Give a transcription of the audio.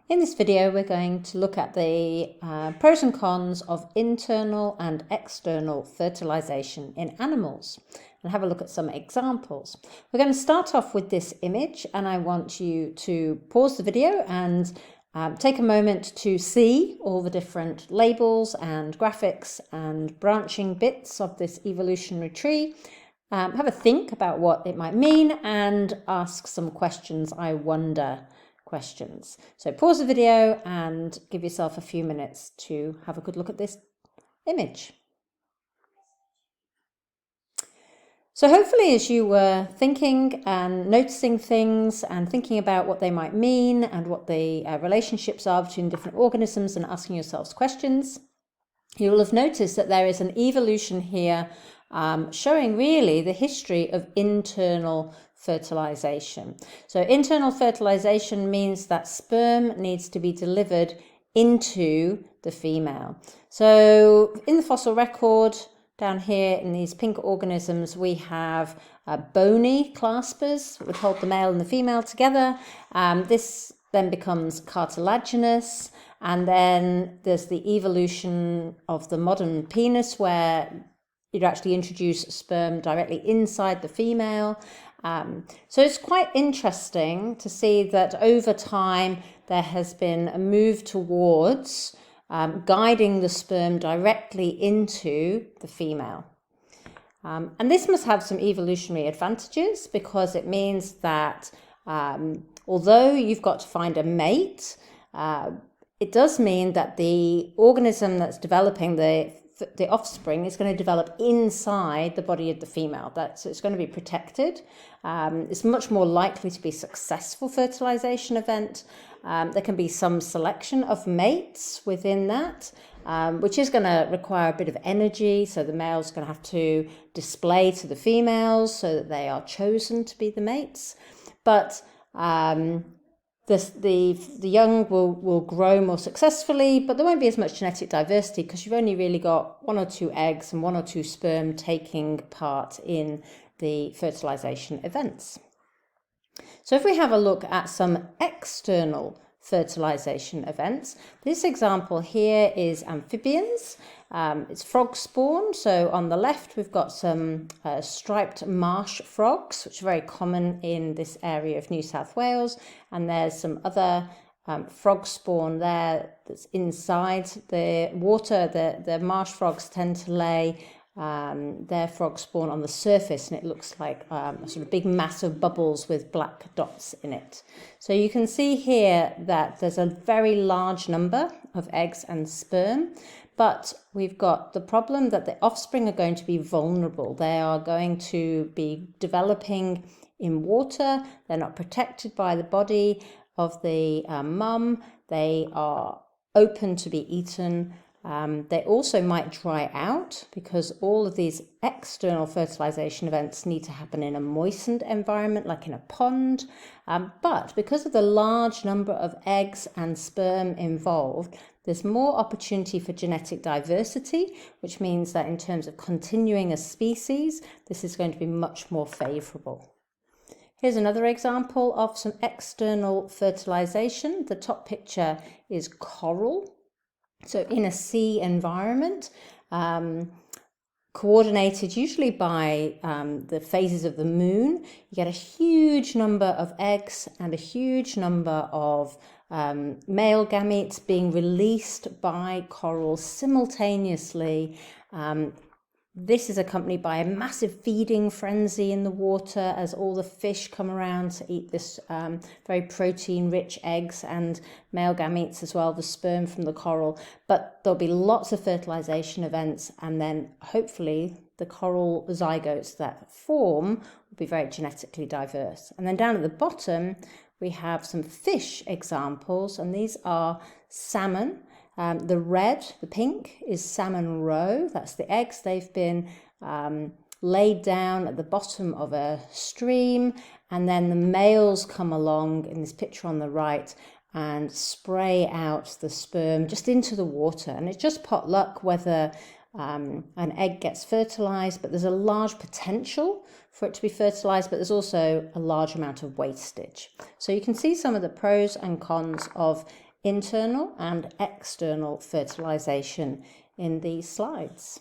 In this video, we're going to look at the pros and cons of internal and external fertilisation in animals and have a look at some examples. We're going to start off with this image, and I want you to pause the video and take a moment to see all the different labels and graphics and branching bits of this evolutionary tree. Have a think about what it might mean and ask some questions, I wonder questions. So pause the video and give yourself a few minutes to have a good look at this image. So hopefully, as you were thinking and noticing things and thinking about what they might mean and what the relationships are between different organisms and asking yourselves questions, you will have noticed that there is an evolution here showing really the history of internal fertilisation. So internal fertilisation means that sperm needs to be delivered into the female. So in the fossil record, down here in these pink organisms, we have bony claspers that would hold the male and the female together. This then becomes cartilaginous, and then there's the evolution of the modern penis where you'd actually introduce sperm directly inside the female. So it's quite interesting to see that over time there has been a move towards guiding the sperm directly into the female. And this must have some evolutionary advantages, because it means that although you've got to find a mate, it does mean that the organism that's developing the offspring is going to develop inside the body of the female. So it's going to be protected. It's much more likely to be a successful fertilization event. There can be some selection of mates within that, which is going to require a bit of energy. So the male's going to have to display to the females so that they are chosen to be the mates. But the young will grow more successfully, but there won't be as much genetic diversity because you've only really got 1 or 2 eggs and 1 or 2 sperm taking part in the fertilization events. So if we have a look at some external fertilization events, this example here is amphibians. It's frog spawn. So on the left, we've got some striped marsh frogs, which are very common in this area of New South Wales. And there's some other frog spawn there that's inside the water. The marsh frogs tend to lay their frog spawn on the surface, and it looks like a sort of big mass of bubbles with black dots in it. So you can see here that there's a very large number of eggs and sperm, but we've got the problem that the offspring are going to be vulnerable. They are going to be developing in water. They're not protected by the body of the mum. They are open to be eaten. They also might dry out because all of these external fertilization events need to happen in a moistened environment, like in a pond. But because of the large number of eggs and sperm involved, there's more opportunity for genetic diversity, which means that in terms of continuing a species, this is going to be much more favorable. Here's another example of some external fertilization. The top picture is coral. So in a sea environment, coordinated usually by the phases of the moon, you get a huge number of eggs and a huge number of male gametes being released by coral simultaneously. This is accompanied by a massive feeding frenzy in the water as all the fish come around to eat this very protein-rich eggs and male gametes as well, the sperm from the coral. But there'll be lots of fertilization events, and then hopefully the coral zygotes that form will be very genetically diverse. And then down at the bottom, we have some fish examples, and these are salmon. The red, the pink, is salmon roe. That's the eggs. They've been laid down at the bottom of a stream, and then the males come along in this picture on the right and spray out the sperm just into the water. And it's just pot luck whether an egg gets fertilized, but there's a large potential for it to be fertilized, but there's also a large amount of wastage. So you can see some of the pros and cons of internal and external fertilisation in these slides.